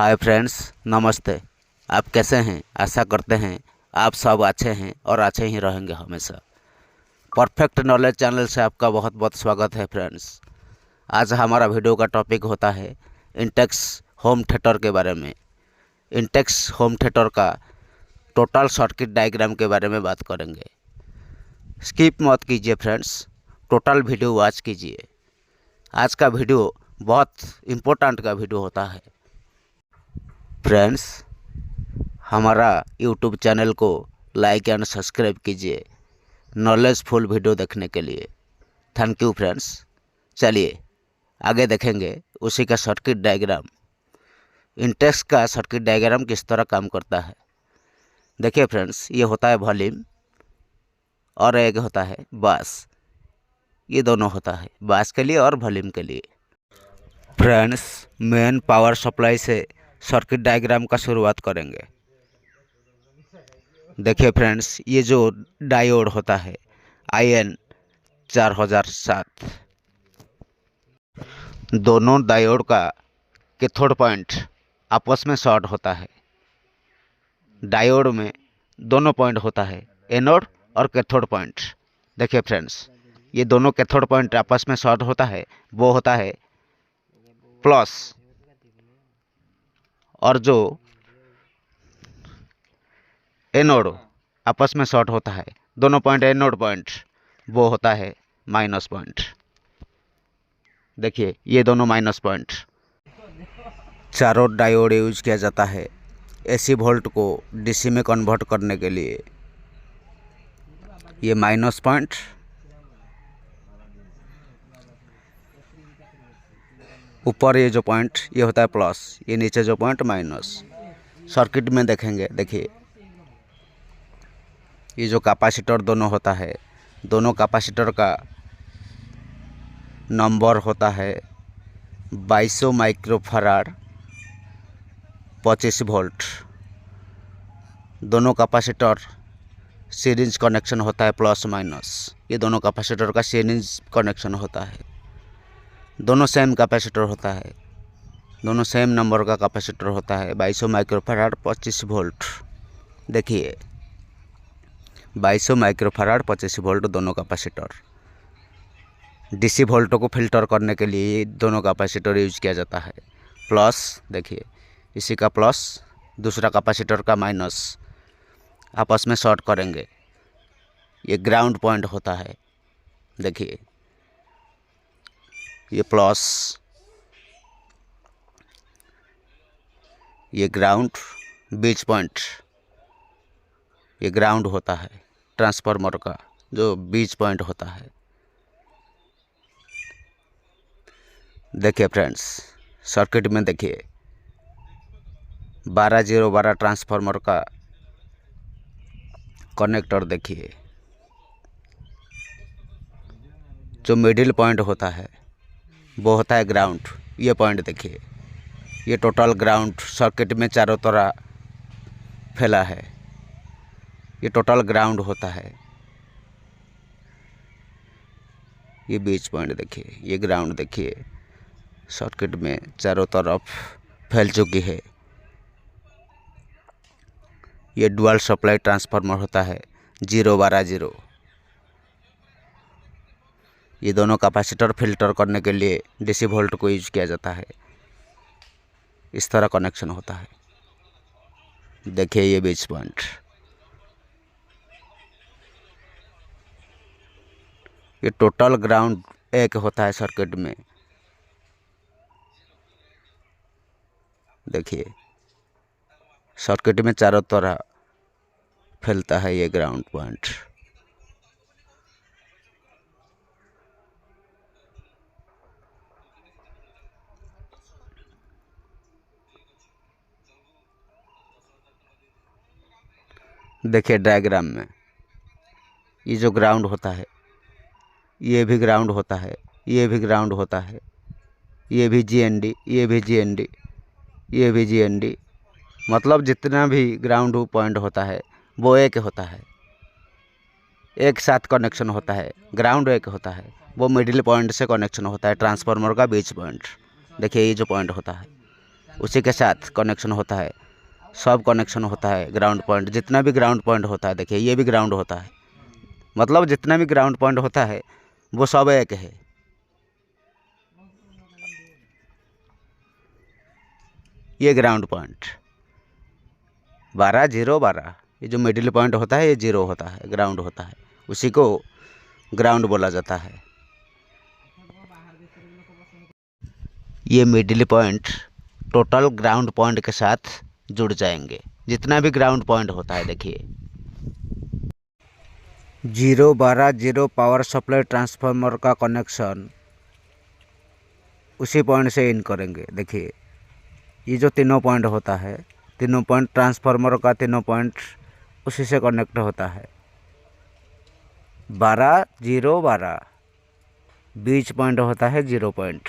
Hi friends, नमस्ते। आप कैसे हैं? आशा करते हैं आप सब अच्छे हैं और अच्छे ही रहेंगे हमेशा। परफेक्ट नॉलेज चैनल से आपका बहुत बहुत स्वागत है फ्रेंड्स। आज हमारा वीडियो का टॉपिक होता है इंटेक्स होम थिएटर के बारे में। इंटेक्स होम थिएटर का टोटल सर्किट डायग्राम के बारे में बात करेंगे। स्किप मत कीजिए फ्रेंड्स, टोटल वीडियो वॉच कीजिए। आज का वीडियो बहुत इम्पोर्टेंट का वीडियो होता है फ्रेंड्स। हमारा यूट्यूब चैनल को लाइक एंड सब्सक्राइब कीजिए नॉलेजफुल वीडियो देखने के लिए। Thank you friends. चलिए आगे देखेंगे उसी का सर्किट डायग्राम। इंटेक्स का सर्किट डायग्राम किस तरह काम करता है। देखिए फ्रेंड्स, ये होता है वॉल्यूम और एक होता है बास। ये दोनों होता है बास के लिए और वॉल्यूम के लिए। फ्रेंड्स, मेन पावर सप्लाई से सर्किट डायग्राम का शुरुआत करेंगे। देखिए फ्रेंड्स, ये जो डायोड होता है IN 4007, दोनों डायोड का कैथोड पॉइंट आपस में शॉर्ट होता है। डायोड में दोनों पॉइंट होता है, एनोड और कैथोड पॉइंट। देखिए फ्रेंड्स, ये दोनों कैथोड पॉइंट आपस में शॉर्ट होता है, वो होता है प्लस, और जो एनोड आपस में शॉर्ट होता है, दोनों पॉइंट एनोड पॉइंट, वो होता है माइनस पॉइंट। देखिए ये दोनों माइनस पॉइंट। चारों डायोड यूज किया जाता है AC वोल्ट को DC में कन्वर्ट करने के लिए। ये माइनस पॉइंट, ऊपर ये जो पॉइंट ये होता है प्लस, ये नीचे जो पॉइंट माइनस। सर्किट में देखेंगे, देखिए ये जो कैपेसिटर दोनों होता है, दोनों कैपेसिटर का नंबर होता है 2200 माइक्रोफैराड 25 वोल्ट। दोनों कैपेसिटर सीरीज कनेक्शन होता है प्लस माइनस। ये दोनों कैपेसिटर का सीरीज कनेक्शन होता है। दोनों सेम कैपेसिटर होता है, दोनों सेम नंबर का कैपेसिटर होता है 2200 माइक्रोफैराड 25 वोल्ट। देखिए 2200 माइक्रोफैराड 25 वोल्ट दोनों कैपेसिटर। DC वोल्टों को फिल्टर करने के लिए दोनों कैपेसिटर यूज किया जाता है। प्लस, देखिए इसी का प्लस, दूसरा कैपेसिटर का माइनस, आपस में शॉर्ट करेंगे। ये ग्राउंड पॉइंट होता है। देखिए ये प्लस, ये ग्राउंड, बीच पॉइंट, ये ग्राउंड होता है ट्रांसफार्मर का जो बीच पॉइंट होता है। देखिए फ्रेंड्स, सर्किट में देखिए 12012 ट्रांसफार्मर का कनेक्टर। देखिए जो मिडिल पॉइंट होता है वो होता है ग्राउंड। ये पॉइंट देखिए, ये टोटल ग्राउंड सर्किट में चारों तरह फैला है। ये टोटल ग्राउंड होता है। ये बीच पॉइंट देखिए, ये ग्राउंड देखिए सर्किट में चारों तरफ फैल चुकी है। ये डुअल सप्लाई ट्रांसफार्मर होता है 012 ये दोनों कैपेसिटर फिल्टर करने के लिए DC वोल्ट को यूज किया जाता है। इस तरह कनेक्शन होता है। देखिए ये बीच पॉइंट, ये टोटल ग्राउंड एक होता है सर्किट में। देखिए सर्किट में चारों तरह फैलता है ये ग्राउंड पॉइंट। देखिए डायग्राम में ये जो ग्राउंड होता है, ये भी ग्राउंड होता है, ये भी ग्राउंड होता है, ये भी GND, ये भी GND, ये भी GND। मतलब जितना भी ग्राउंड पॉइंट होता है वो एक होता है, एक साथ कनेक्शन होता है। ग्राउंड एक होता है, वो मिडिल पॉइंट से कनेक्शन होता है ट्रांसफार्मर का बीच पॉइंट। देखिए ये जो पॉइंट होता है उसी के साथ कनेक्शन होता है, सब कनेक्शन होता है। ग्राउंड पॉइंट, जितना भी ग्राउंड पॉइंट होता है, देखिए ये भी ग्राउंड होता है, मतलब जितना भी ग्राउंड पॉइंट होता है वो सब एक है। ये ग्राउंड पॉइंट 12 0 12, ये जो मिडिल पॉइंट होता है ये 0 होता है, ग्राउंड होता है, उसी को ग्राउंड बोला जाता है। ये middle point total ground point के साथ जुड़ जाएंगे, जितना भी ग्राउंड पॉइंट होता है। देखिए 0 12 0 पावर सप्लाई ट्रांसफार्मर का कनेक्शन उसी पॉइंट से इन करेंगे। देखिए ये जो तीनों पॉइंट होता है, तीनों पॉइंट ट्रांसफार्मर का तीनों पॉइंट उसी से कनेक्ट होता है। 12 0 12 बीच पॉइंट होता है 0 पॉइंट,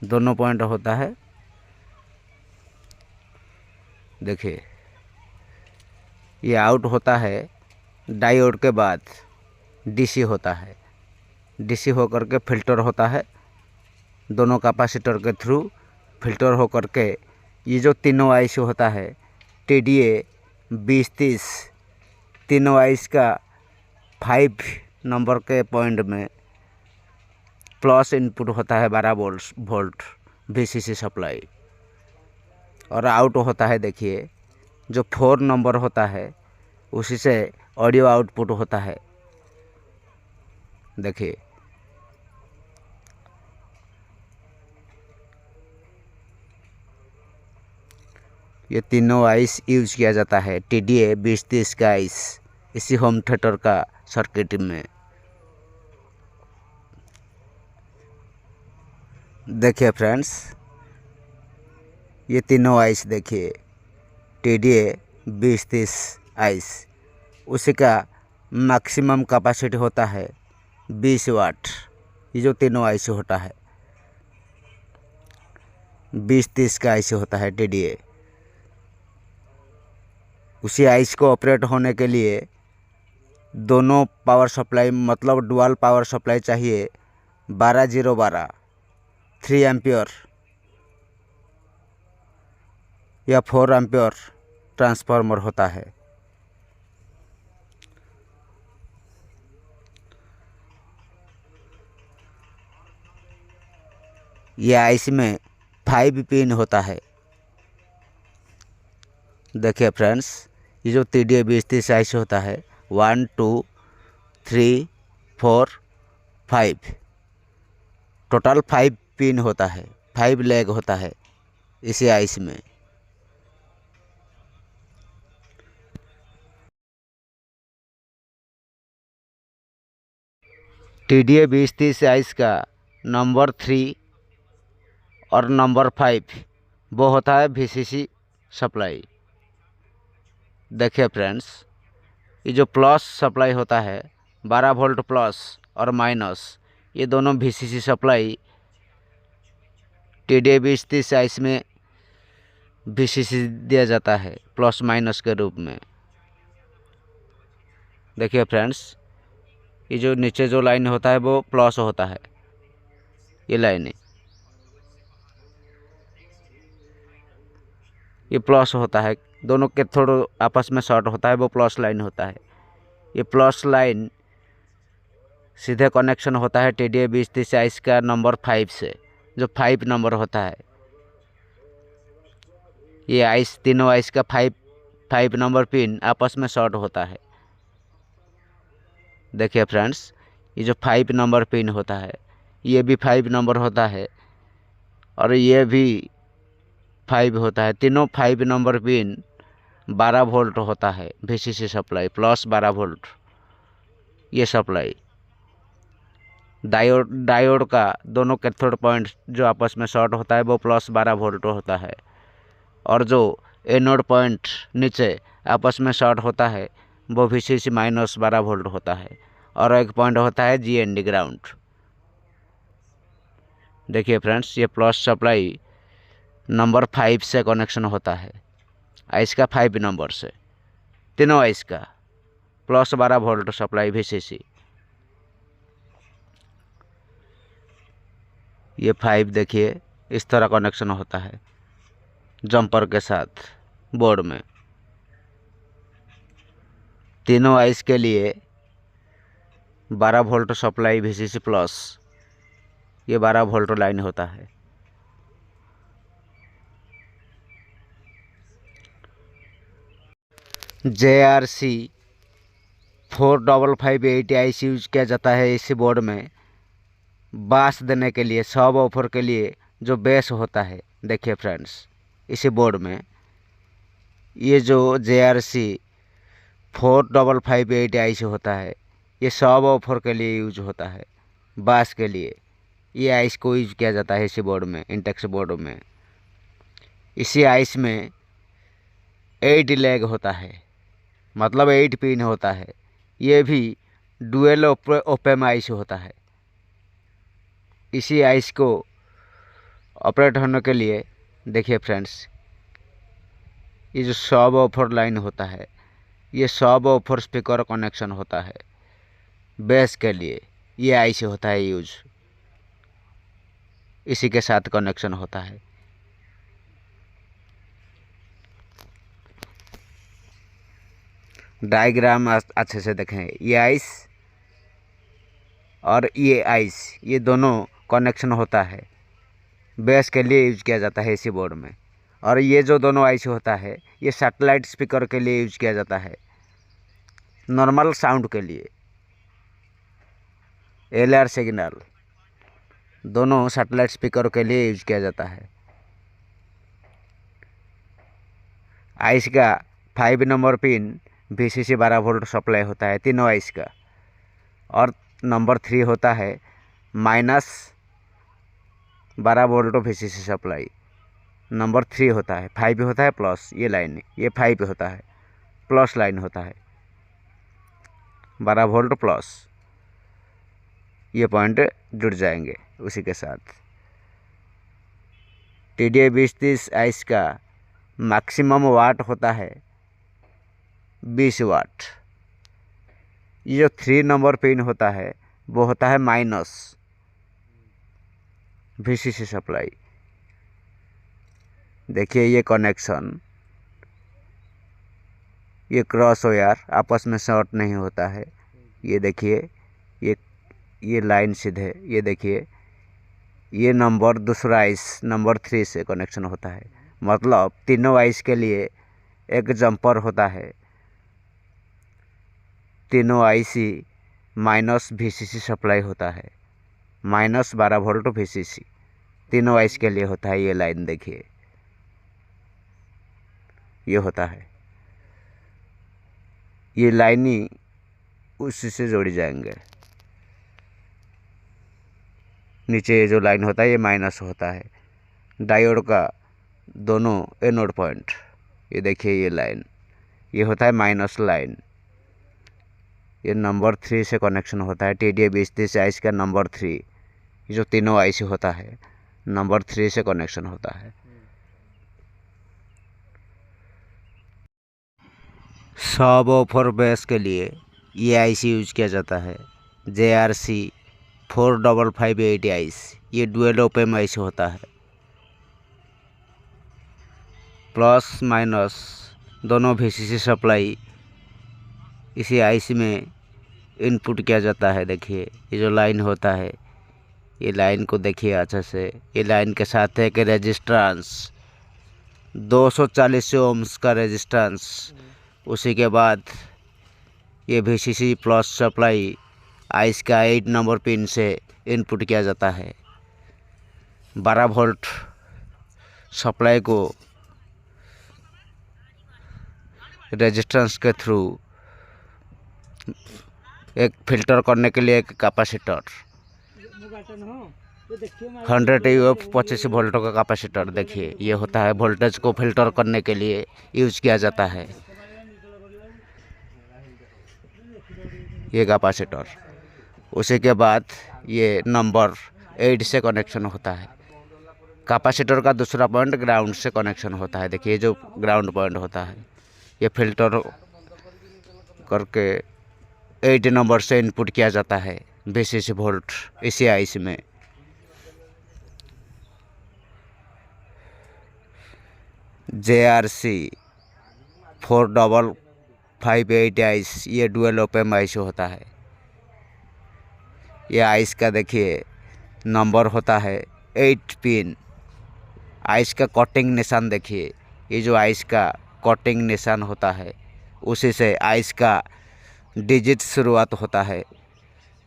दोनों पॉइंट होता है। देखिए ये आउट होता है, डायोड के बाद डीसी होता है, डीसी होकर के फिल्टर होता है, दोनों कैपेसिटर के थ्रू फिल्टर होकर के ये जो तीनों आईसी होता है TDA 2030, तीनों आईसी का 5 नंबर के पॉइंट में प्लस इनपुट होता है 12 वोल्ट VCC सप्लाई, और आउट होता है। देखिए जो 4 नंबर होता है उसी से ऑडियो आउटपुट होता है। देखिए ये तीनों आइस यूज किया जाता है TDA 2030 का आइस इसी होम थिएटर का सर्किट में। देखिए फ्रेंड्स ये तीनों आइस, देखिए TDA 2030 आइस, उसी का मैक्सिमम कैपेसिटी होता है 20 वाट। ये जो तीनों आईसी होता है 2030 का आईसी होता है TDA। उसी आईसी को ऑपरेट होने के लिए दोनों पावर सप्लाई, मतलब डुअल पावर सप्लाई चाहिए। 12 0 12 3 एम्पियर या 4 एम्पियर ट्रांसफार्मर होता है। यह आईसी में 5 पिन होता है। देखिए फ्रेंड्स ये जो TDA 2030 आईसी होता है 1 2 3 4 5, टोटल 5 पिन होता है, 5 लेग होता है इसी आईसी में। TDA 2030 आईसी का नंबर 3 और नंबर 5 वो होता है VCC सप्लाई। देखिए फ्रेंड्स ये जो प्लस सप्लाई होता है 12 वोल्ट प्लस और माइनस, ये दोनों VCC सप्लाई TDA 2030 आईसी में VCC दिया जाता है प्लस माइनस के रूप में। देखिए फ्रेंड्स ये जो नीचे जो लाइन होता है वो प्लस होता है, ये लाइन ये प्लस होता है, दोनों के थोड़ा आपस में शॉर्ट होता है, वो प्लस लाइन होता है। ये प्लस लाइन सीधे कनेक्शन होता है TDA 2030 आईसी का नंबर 5 से, जो 5 नंबर होता है। ये आईसी, तीनों आईसी का 5 नंबर पिन आपस में शॉर्ट होता है। देखिए फ्रेंड्स ये जो 5 नंबर पिन होता है ये भी 5 नंबर होता है, और ये भी 5 होता है। तीनों 5 नंबर पिन 12 वोल्ट होता है VCC सप्लाई, प्लस 12 वोल्ट ये सप्लाई। डायोड का दोनों कैथोड पॉइंट जो आपस में शॉर्ट होता है वो प्लस 12 वोल्ट होता है, और जो एनोड पॉइंट नीचे आपस में शॉर्ट होता है वो VCC माइनस 12 वोल्ट होता है, और एक पॉइंट होता है GND ग्राउंड। देखिए फ्रेंड्स ये प्लस सप्लाई नंबर 5 से कनेक्शन होता है, आईसी का 5 नंबर से, तीनों आईसी का प्लस 12 वोल्ट सप्लाई VCC। ये 5 देखिए इस तरह कनेक्शन होता है, जंपर के साथ बोर्ड में। तीनों आइस के लिए 12 वोल्ट सप्लाई VCC प्लस, ये 12 वोल्ट लाइन होता है। JRC 4558 आइस यूज किया जाता है इसी बोर्ड में बास देने के लिए, सब ऑफर के लिए जो बेस होता है। देखिए फ्रेंड्स, इसी बोर्ड में ये जो JRC 4558 आइस होता है, ये सब ऑफर के लिए यूज होता है, बास के लिए। ये आइस को यूज किया जाता है इसी बोर्ड में, इंटेक्स बोर्ड में। इसी आइस में 8 लेग होता है, मतलब 8 पिन होता है। ये भी डुअल ओपेम आइस होता है। इसी आइस को ऑपरेट होने के लिए देखिए फ्रेंड्स, ये जो सब ऑफर लाइन होता है, ये सब ऑफर स्पीकर कनेक्शन होता है बेस के लिए। ये आइस होता है यूज, इसी के साथ कनेक्शन होता है। डायग्राम अच्छे से देखें। ये आइस और ये आइस, ये दोनों कनेक्शन होता है, बेस के लिए यूज किया जाता है इसी बोर्ड में। और ये जो दोनों आइस होता है, ये सैटेलाइट स्पीकर के लिए यूज किया जाता है, नॉर्मल साउंड के लिए। LR सिग्नल दोनों सैटेलाइट स्पीकर के लिए यूज किया जाता है। आइस का 5 number pin VCC 12 volt supply होता है तीनों आइस का। और नंबर 3 होता है -12 वोल्ट VCC सप्लाई। नंबर 3 होता है, 5 होता है प्लस, ये लाइन, ये 5 होता है, प्लस लाइन होता है, 12 वोल्ट प्लस। ये पॉइंट जुड़ जाएंगे उसी के साथ। TDA 2030 आइस का मैक्सिमम वाट होता है 20 वाट। ये जो 3 नंबर पिन होता है, वो होता है माइनस VCC सप्लाई। देखिए ये कनेक्शन, ये क्रॉस वायर आपस में शॉर्ट नहीं होता है। ये देखिए, ये लाइन सीधे, ये देखिए, ये नंबर दूसरा आइस नंबर 3 से कनेक्शन होता है। मतलब तीनों आइस के लिए एक जंपर होता है। तीनों आईसी माइनस VCC सप्लाई होता है, -12 वोल्ट VCC तीनों आइस के लिए होता है। ये लाइन देखिए, ये होता है, ये लाइन ही उसी से जोड़ी जाएंगे। नीचे ये जो लाइन होता है, ये माइनस होता है डायोड का दोनों एनोड पॉइंट। ये देखिए, ये लाइन, ये होता है माइनस लाइन। ये नंबर 3 से कनेक्शन होता है। TDA 2030 आइस का नंबर 3, ये जो तीनों आइस होता है, नंबर 3 से कनेक्शन होता है। सब ऑफर बेस के लिए ये आईसी यूज किया जाता है। JRC 4558 आइस, ये डुअल ओपेम आइस होता है। प्लस माइनस दोनों VCC सप्लाई इसी आईस में इनपुट किया जाता है। देखिए, ये जो लाइन होता है, ये लाइन को देखिए अच्छे से। ये लाइन के साथ है कि रेजिस्टेंस 240 ओम्स का रेजिस्टेंस। उसी के बाद ये VCC प्लस सप्लाई आइस का 8 नंबर पिन से इनपुट किया जाता है। 12 वोल्ट सप्लाई को रेजिस्टेंस के थ्रू एक फिल्टर करने के लिए एक कैपेसिटर 100 UF 25 वोल्ट का कैपेसिटर, देखिए ये होता है, वोल्टेज को फिल्टर करने के लिए यूज किया जाता है ये कैपेसिटर। उसी के बाद ये नंबर 8 से कनेक्शन होता है। कैपेसिटर का दूसरा पॉइंट ग्राउंड से कनेक्शन होता है। देखिए, जो ग्राउंड पॉइंट होता है, ये फिल्टर करके 8 नंबर से इनपुट किया जाता है VCC वोल्ट इसी आईसी में। JRC 4558 आइस, ये डुअल ओपन आइस होता है। ये आइस का देखिए नंबर होता है 8 पिन। आइस का कटिंग निशान देखिए, ये जो आइस का कटिंग निशान होता है उसी से आइस का डिजिट शुरुआत होता है।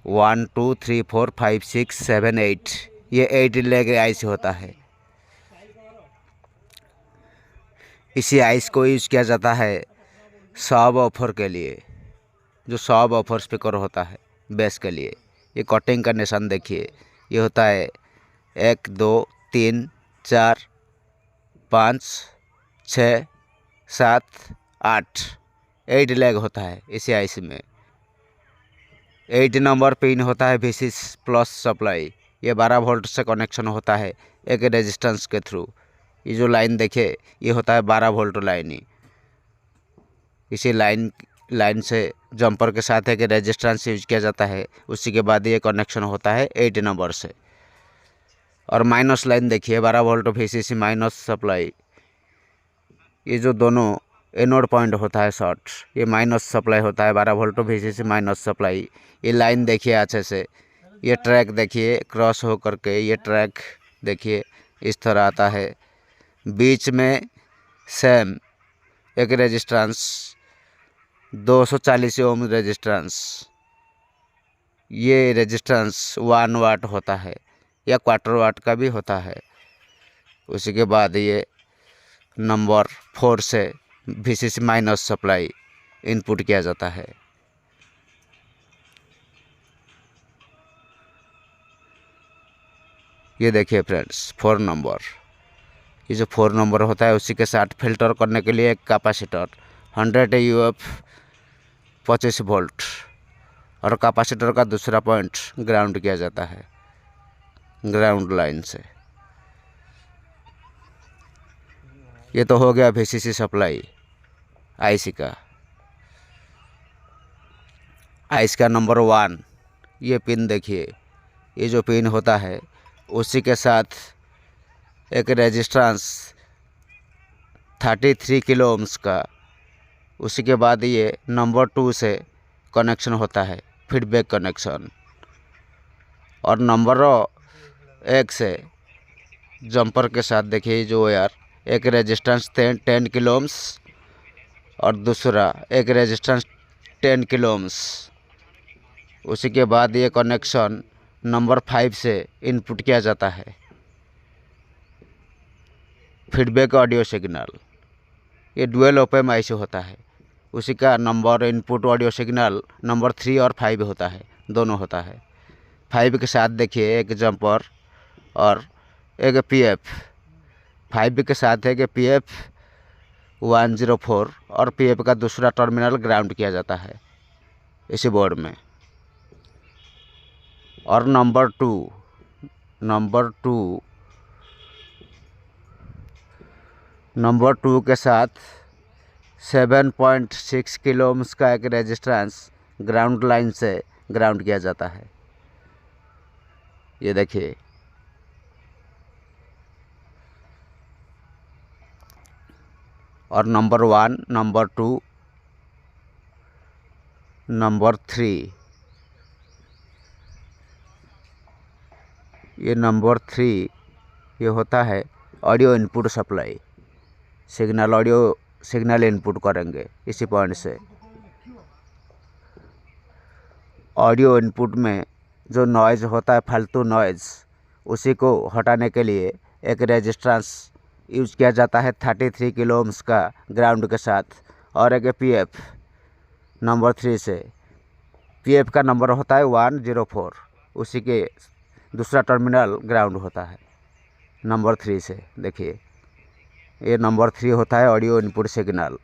1 2 3 4 5 6 7 8, ये 8 लेग आइस होता है। इसी आइस को यूज़ किया जाता है सब ऑफर के लिए, जो सब ऑफर स्पीकर होता है बेस के लिए। ये कटिंग का निशान देखिए, ये होता है 1 2 3 4 5 6 7 8, 8 लेग होता है इसी आईसी में। 8 नंबर पिन होता है VCC प्लस सप्लाई। ये 12 वोल्ट से कनेक्शन होता है एक रेजिस्टेंस के थ्रू। ये जो लाइन देखिए ये होता है 12 वोल्ट लाइन ही। इसी लाइन से जंपर के साथ एक रेजिस्टेंस यूज किया जाता है, उसी के बाद ये कनेक्शन होता है 8 नंबर से। और माइनस लाइन देखिए 12 वोल्ट VCC माइनस सप्लाई। ये जो दोनों एनोड पॉइंट होता है शॉर्ट, ये माइनस सप्लाई होता है 12 वोल्ट VCC माइनस सप्लाई। ये लाइन देखिए अच्छे से, ये ट्रैक देखिए क्रॉस हो करके, ये ट्रैक देखिए इस तरह आता है। बीच में सेम एक रेजिस्टेंस 240 ओम रेजिस्टेंस। ये रेजिस्टेंस 1 वाट होता है या क्वार्टर वाट का भी होता है। उसी के बाद ये नंबर 4 से VCC माइनस सप्लाई इनपुट किया जाता है। ये देखिए फ्रेंड्स 4 नंबर, ये जो 4 नंबर होता है उसी के साथ फिल्टर करने के लिए एक कैपेसिटर 100 UF 25 वोल्ट और कैपेसिटर का दूसरा पॉइंट ग्राउंड किया जाता है ग्राउंड लाइन से। ये तो हो गया VCC सप्लाई आईसी का। आईसी का नंबर 1 ये पिन देखिए, ये जो पिन होता है उसी के साथ एक रेजिस्टेंस 33 किलो ओम्स का। उसी के बाद ये नंबर 2 से कनेक्शन होता है फीडबैक कनेक्शन। और नंबर 1 से जंपर के साथ देखिए जो वायर, एक रेजिस्टेंस 10 किलो ओम्स और दूसरा एक रेजिस्टेंस 10 किलो ओम्स। उसी के बाद ये कनेक्शन नंबर 5 से इनपुट किया जाता है फीडबैक ऑडियो सिग्नल। ये डुअल ओपन आईसी होता है, उसी का number input audio signal number 3 और 5 होता है, दोनों होता है। 5 के साथ देखिए एक जंपर और एक PF। 5 के साथ एक PF 104 और PF का दूसरा टर्मिनल ग्राउंड किया जाता है इसी बोर्ड में। और नंबर टू के साथ 7.6 किलो ओम्स का एक रेजिस्टेंस ग्राउंड लाइन से ग्राउंड किया जाता है। ये देखिए और नंबर 1, नंबर 2, नंबर 3, ये नंबर 3 ये होता है audio input supply. Audio signal input करेंगे इसी पॉइंट से। ऑडियो इनपुट में जो नॉइज़ होता है फालतू नॉइज़, उसी को हटाने के लिए एक रेजिस्टेंस यूज किया जाता है 33 किलो ओम्स का ग्राउंड के साथ और एक PF नंबर 3 से। PF का नंबर होता है 104, उसी के दूसरा टर्मिनल ग्राउंड होता है नंबर 3 से। देखिए ये नंबर 3 होता है ऑडियो इनपुट सिग्नल।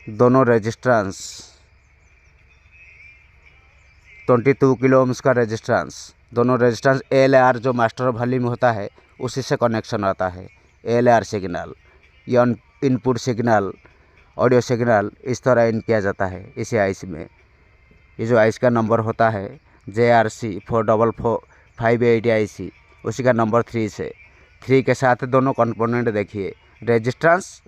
दोनों रेजिस्टेंस 22 किलो ओम्स का रेजिस्टेंस, दोनों रेजिस्टेंस ALR जो मास्टर वॉल्यूम होता है उसी से कनेक्शन आता है ALR सिग्नल। या इनपुट सिग्नल ऑडियो सिग्नल इस तरह इन किया जाता है इसी आईसी में। ये जो आईसी का नंबर होता है JRC 4558 आईसी, उसी का नंबर 3 से 3 के साथ दोनों कंपोनेंट देखिए, रेजिस्टेंस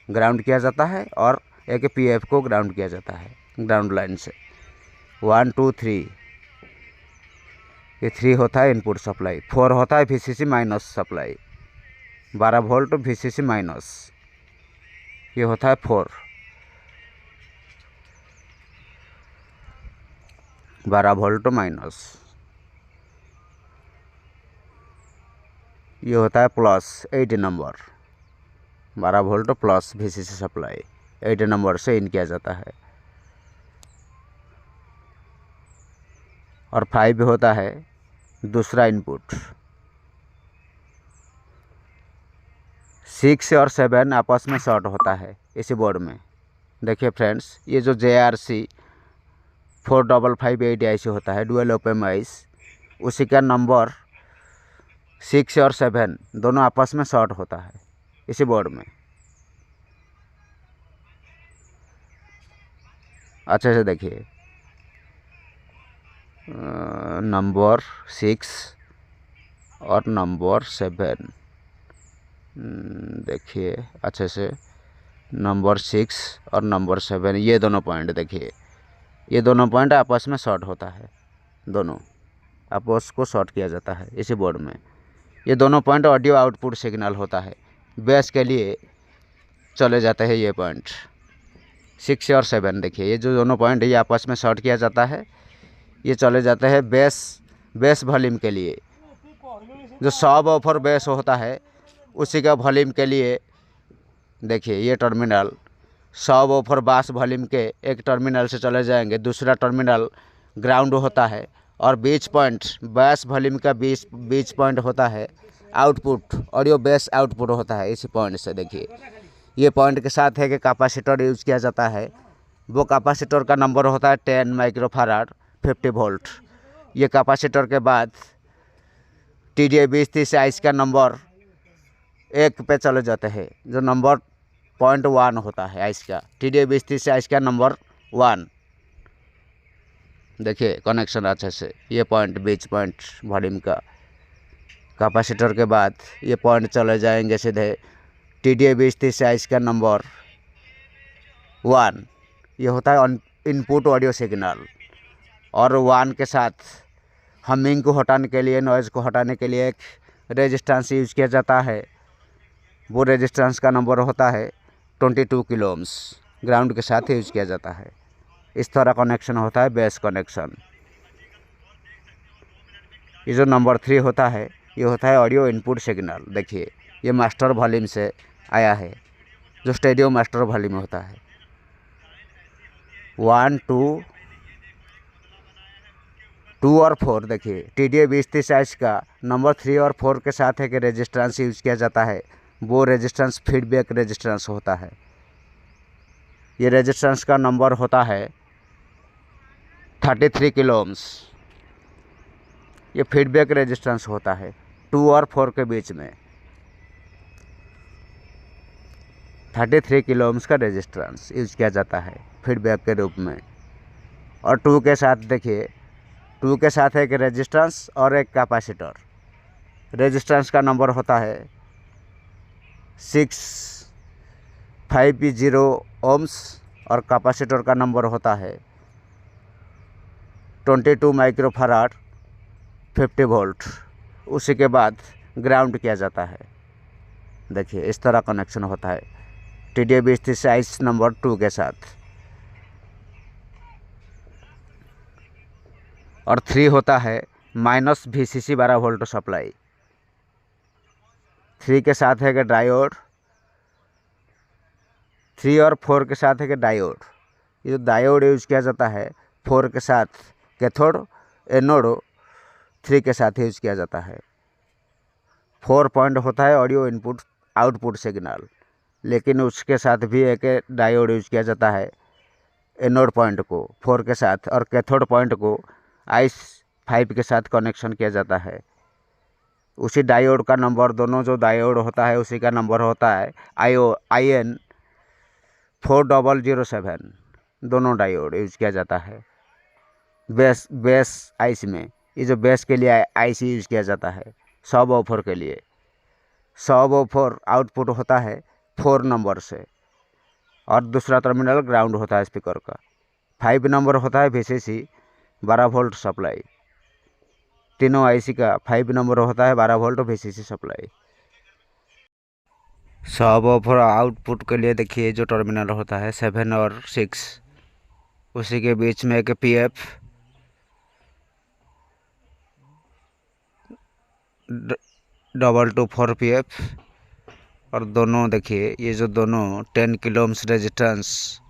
ग्राउंड किया जाता है और एक पीएफ को ग्राउंड किया जाता है ग्राउंड लाइन से। 1 2 3, ये 3 होता है इनपुट सप्लाई, 4 होता है VCC minus supply, 12 volt VCC minus, ये होता है 4, 12 वोल्ट माइनस, ये होता है plus 8 number, 12 volt plus VCC supply 8 number से इन किया जाता है। और 5 होता है दूसरा इनपुट। 6 और 7 आपस में शॉर्ट होता है इसी बोर्ड में। देखिए फ्रेंड्स, ये जो JRC 4558 IC होता है डुअल ओपन आइस, उसी का नंबर 6 और 7 दोनों आपस में शॉर्ट होता है इसी बोर्ड में। अच्छे से देखिए, नंबर 6 और नंबर 7, देखिए अच्छे से, नंबर 6 और नंबर 7, ये दोनों पॉइंट देखिए, ये दोनों पॉइंट आपस में शॉर्ट होता है, दोनों आपस को शॉर्ट किया जाता है इसी बोर्ड में। ये दोनों पॉइंट ऑडियो आउटपुट सिग्नल होता है, बेस के लिए चले जाते हैं ये पॉइंट 6 और 7। देखिए ये जो दोनों पॉइंट ये आपस में शॉर्ट किया जाता है, ये चले जाते हैं बेस वॉल्यूम के लिए, जो सब ऑफर बेस होता है उसी का वॉल्यूम के लिए। देखिए ये टर्मिनल सब ऑफर बास वॉल्यूम के एक टर्मिनल से चले जाएंगे, दूसरा टर्मिनल ग्राउंड होता है, और बीच पॉइंट बेस वॉल्यूम का बीच पॉइंट होता है आउटपुट, ऑडियो बेस आउटपुट होता है इसी पॉइंट से। देखिए ये पॉइंट के साथ है कि कैपेसिटर यूज किया जाता है, वो कैपेसिटर का नंबर होता है 10 माइक्रोफैराड 50 वोल्ट। ये कैपेसिटर के बाद TDI 2030 आइस का नंबर 1 पे चले जाते हैं, जो नंबर 0.1 होता है आइस का, TDI 2030 आइस का नंबर 1। देखिए कनेक्शन अच्छे से, ये पॉइंट बीच पॉइंट वॉल्यूम का कैपेसिटर के बाद ये पॉइंट चले जाएंगे सीधे TDI 2030 आइस का नंबर 1। ये होता है इनपुट ऑडियो सिग्नल, और 1 के साथ हमिंग को हटाने के लिए, नॉइज़ को हटाने के लिए एक रेजिस्टेंस यूज किया जाता है, वो रेजिस्टेंस का नंबर होता है 22 किलो ओम्स, ग्राउंड के साथ यूज किया जाता है। इस तरह कनेक्शन होता है बेस कनेक्शन। ये जो नंबर 3 होता है, ये होता है ऑडियो इनपुट सिग्नल। देखिए ये मास्टर वॉल्यूम से आया है, जो स्टेडियो मास्टर वॉल्यूम होता है। 1 2 और 4, देखिए TDI 2030 आइस का नंबर 3 और 4 के साथ है कि रेजिस्टेंस यूज किया जाता है, वो रेजिस्टेंस फीडबैक रेजिस्टेंस होता है। ये रेजिस्टेंस का नंबर होता है 33 किलो ओम्स। ये फीडबैक रेजिस्टेंस होता है 2 और 4 के बीच में, 33 किलो ओम्स का रेजिस्टेंस यूज किया जाता है फीडबैक के रूप में। और 2 के साथ देखिए, 2 के साथ एक रेजिस्टेंस और एक कैपेसिटर। रेजिस्टेंस का नंबर होता है 650 ओम्स और कैपेसिटर का नंबर होता है 22 माइक्रोफैराड 50 वोल्ट। उसी के बाद ग्राउंड किया जाता है। देखिए इस तरह कनेक्शन होता है TDI 2030 आइस नंबर 2 के साथ। और 3 होता है माइनस VCC 12 वोल्ट सप्लाई। 3 के साथ है कि डायोड, 3 और 4 के साथ है कि डायोड। ये जो डायोड यूज किया जाता है 4 के साथ कैथोड, एनोड 3 के साथ यूज किया जाता है। 4 पॉइंट होता है ऑडियो इनपुट आउटपुट सिग्नल, लेकिन उसके साथ भी एक डायोड यूज किया जाता है एनोड पॉइंट को 4 के साथ, और कैथोड पॉइंट को आइस 5 के साथ कनेक्शन किया जाता है। उसी डायोड का नंबर, दोनों जो डायोड होता है उसी का नंबर होता है IN 4007। दोनों डायोड यूज किया जाता है बेस आइस में। ये जो बेस के लिए आईसी यूज किया जाता है सब ऑफर के लिए। सब फोर आउटपुट होता है 4 नंबर से और दूसरा टर्मिनल ग्राउंड होता है स्पीकर का। 5 नंबर होता है VCC 12 वोल्ट सप्लाई। तीनों आईसी का 5 नंबर होता है 12 वोल्ट VCC सप्लाई। सब ऑफर आउटपुट के लिए देखिए जो टर्मिनल होता है 7 और 6, उसी के बीच में एक PF डबल 4 PF और दोनों देखिए ये जो दोनों 10 किलो ओम्स रेजिस्टेंस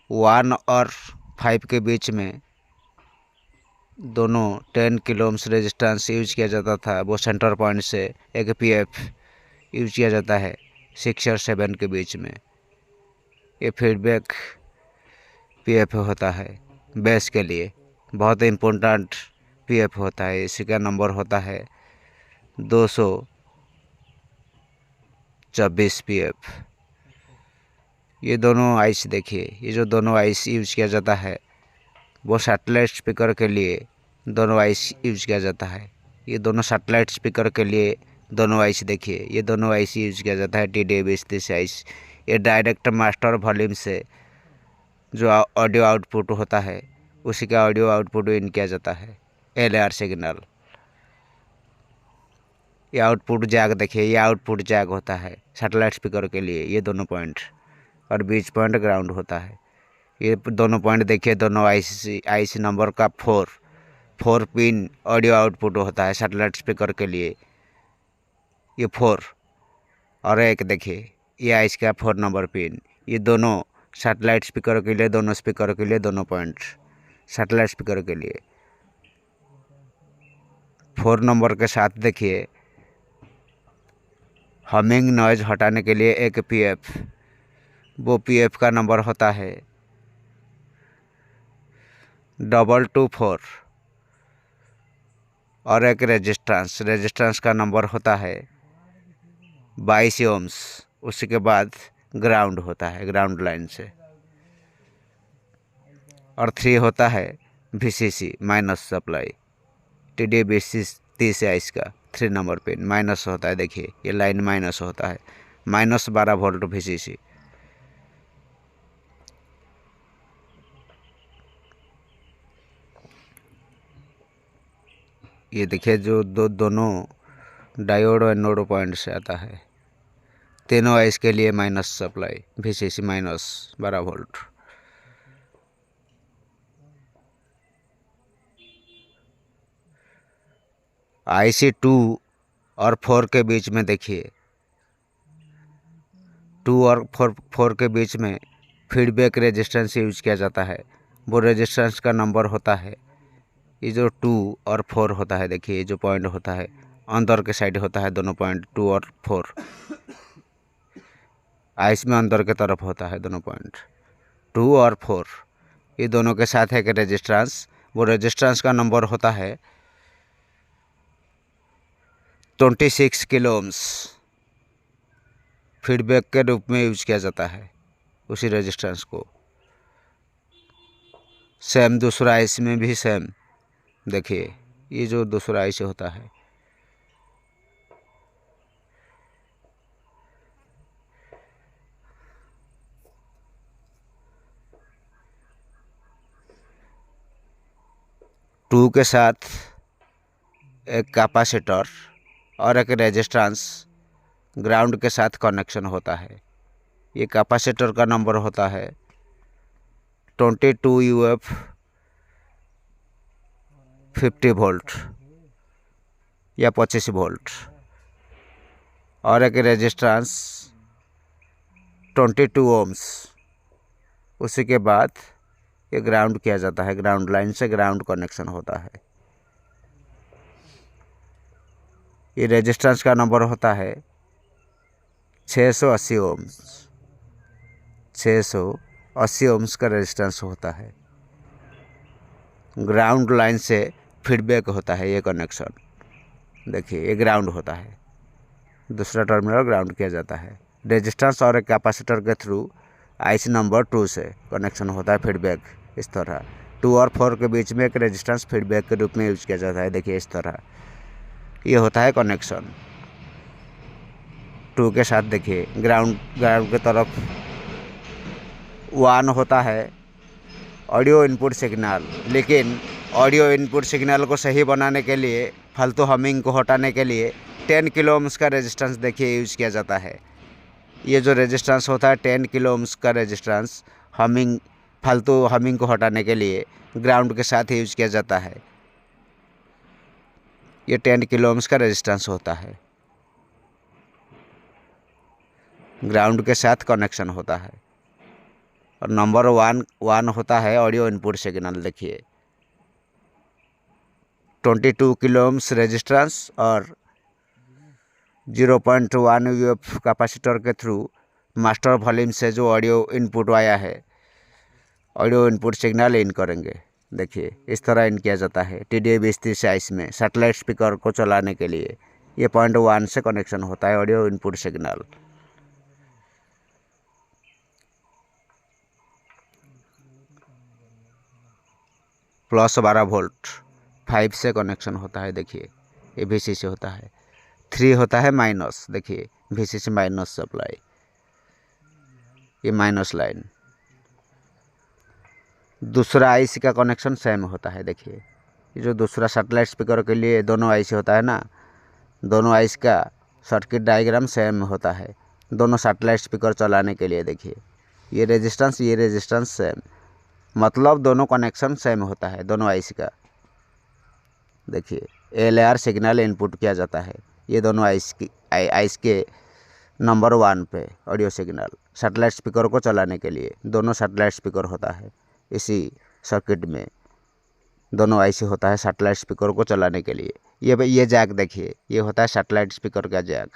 1 और 5 के बीच में दोनों 10 किलो ओम्स रेजिस्टेंस यूज किया जाता था। वो सेंटर पॉइंट से एक PF यूज किया जाता है 6 और 7 के बीच में। ये फीडबैक PF होता है बेस के लिए, बहुत इम्पोर्टेंट PF होता है। इसी का नंबर होता है 224 PF। ये दोनों आईसी देखिए, ये जो दोनों आईसी यूज किया जाता है वो सैटेलाइट स्पीकर के लिए दोनों आईसी यूज किया जाता है। ये दोनों सैटेलाइट स्पीकर के लिए दोनों आईसी देखिए, ये दोनों आईसी यूज किया जाता है TD-2030 आईसी। ये डायरेक्ट मास्टर वॉल्यूम से जो ऑडियो आउटपुट होता है उसी का ऑडियो आउटपुट इन किया जाता है LR सिग्नल। ये आउटपुट जैक देखिए, ये आउटपुट जैक होता है सैटेलाइट स्पीकर के लिए, ये दोनों पॉइंट, और बीच पॉइंट ग्राउंड होता है। ये दोनों पॉइंट देखिए, दोनों आईसी नंबर का 4 पिन ऑडियो आउटपुट होता है सैटेलाइट स्पीकर के लिए, ये 4। और एक देखिए ये आईसी का 4 नंबर पिन। ये दोनों सैटेलाइट स्पीकर के लिए, दोनों स्पीकर के लिए दोनों पॉइंट सैटेलाइट स्पीकर के लिए 4 नंबर के साथ देखिए हमिंग नॉइज हटाने के लिए एक PF, वो PF का नंबर होता है 224 और एक रेजिस्टेंस का नंबर होता है 22 ओम्स। उसी के बाद ग्राउंड होता है ग्राउंड लाइन से, और 3 होता है VCC माइनस सप्लाई। TD-2030 है इसका 3 नंबर पिन माइनस होता है। देखिए ये लाइन माइनस होता है, माइनस 12 वोल्ट VCC। ये देखिए जो दोनों डायोड और नोड पॉइंट से आता है, तीनों आइस के लिए minus supply VCC minus 12 volt. IC 2 और 4 के बीच में देखिए 2 और 4 के बीच में फीडबैक रेजिस्टेंस यूज किया जाता है। वो रेजिस्टेंस का नंबर होता है, ये जो 2 और 4 होता है देखिए, जो पॉइंट होता है अंदर के साइड होता है, दोनों पॉइंट 2 और 4 आइस में अंदर के तरफ होता है दोनों पॉइंट 2 और 4। ये दोनों के साथ है कि रेजिस्टेंस, वो रेजिस्टेंस का नंबर होता है 26 किलो ओम्स। फीडबैक के रूप में यूज किया जाता है उसी रेजिस्टेंस को। सेम दूसरा आईसी में भी सेम देखिए, ये जो दूसरा आईसी होता है टू के साथ एक कैपेसिटर और एक रेजिस्टेंस ग्राउंड के साथ कनेक्शन होता है। ये कैपेसिटर का नंबर होता है 22 UF 50 वोल्ट या 25 वोल्ट, और एक रेजिस्टेंस 22 ओम्स। उसी के बाद ये ग्राउंड किया जाता है, ग्राउंड लाइन से ग्राउंड कनेक्शन होता है। ये रेजिस्टेंस का नंबर होता है 680 ओम्स। 680 ओम्स का रेजिस्टेंस होता है। ग्राउंड लाइन से फीडबैक होता है ये कनेक्शन। देखिए ये ग्राउंड होता है, दूसरा टर्मिनल ग्राउंड किया जाता है। रेजिस्टेंस और एक कैपेसिटर के थ्रू आईसी नंबर 2 से कनेक्शन होता है फीडबैक। इस तरह 2 और 4 के बीच में एक रेजिस्टेंस फीडबैक के रूप में यूज किया जाता है। देखिए इस तरह ये होता है कनेक्शन। 2 के साथ देखिए ग्राउंड की तरफ 1 होता है ऑडियो इनपुट सिग्नल, लेकिन ऑडियो इनपुट सिग्नल को सही बनाने के लिए, फालतू हमिंग को हटाने के लिए 10 किलो ओम्स का रेजिस्टेंस देखिए यूज़ किया जाता है। ये जो रेजिस्टेंस होता है 10 किलो ओम्स का रेजिस्टेंस फालतू हमिंग को हटाने के लिए ग्राउंड के साथ ही यूज़ किया जाता है। ये 10 किलो ओम्स का रेजिस्टेंस होता है, ग्राउंड के साथ कनेक्शन होता है। और नंबर 1 होता है ऑडियो इनपुट सिग्नल। देखिए 22 किलो ओम्स रेजिस्टेंस और 0.1 यूएफ कैपेसिटर के थ्रू मास्टर वॉल्यूम से जो ऑडियो इनपुट आया है, ऑडियो इनपुट सिग्नल इन करेंगे। देखिए इस तरह इन किया जाता है TDA-2030 साइज में सैटेलाइट स्पीकर को चलाने के लिए। ये 0.1 से कनेक्शन होता है ऑडियो इनपुट सिग्नल। +12 वोल्ट 5 से कनेक्शन होता है। देखिए ये VCC होता है। 3 होता है माइनस। देखिए VCC माइनस सप्लाई, ये माइनस लाइन। दूसरा IC का कनेक्शन सेम होता है। देखिए ये जो दूसरा सैटेलाइट स्पीकर के लिए दोनों IC होता है ना, दोनों IC का सर्किट डायग्राम सेम होता है दोनों सैटेलाइट स्पीकर चलाने के लिए। देखिए ये रेजिस्टेंस सेम, मतलब दोनों कनेक्शन सेम होता है दोनों IC का। देखिए LAR सिग्नल इनपुट किया जाता है ये दोनों IC के नंबर 1 पे ऑडियो सिग्नल सैटेलाइट स्पीकर को चलाने के लिए। दोनों सैटेलाइट स्पीकर होता है इसी सर्किट में, दोनों IC होता है सैटेलाइट स्पीकर को चलाने के लिए। ये जैक देखिए, ये होता है सैटेलाइट स्पीकर का जैक।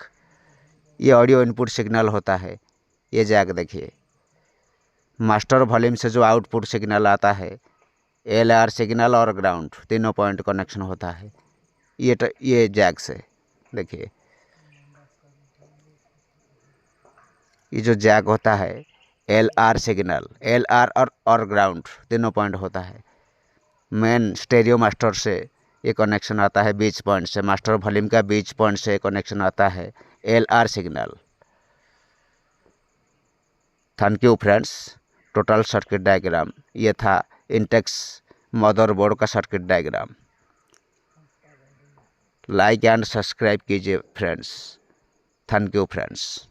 ये ऑडियो इनपुट सिग्नल होता है। ये जैक देखिए मास्टर वॉल्यूम से जो आउटपुट सिग्नल आता है, LAR सिग्नल और ग्राउंड तीनों पॉइंट कनेक्शन होता है ये जैक से। देखिए ये जो जैक होता है LR सिग्नल, LR और ग्राउंड तीनों पॉइंट होता है। मेन स्टेरियो मास्टर से ये कनेक्शन आता है बीच पॉइंट से, मास्टर वॉल्यूम का बीच पॉइंट से कनेक्शन आता है LR signal. Thank you friends. Total circuit diagram ये था इंटेक्स मदरबोर्ड का circuit diagram. Like and subscribe कीजिए फ्रेंड्स। Thank you friends.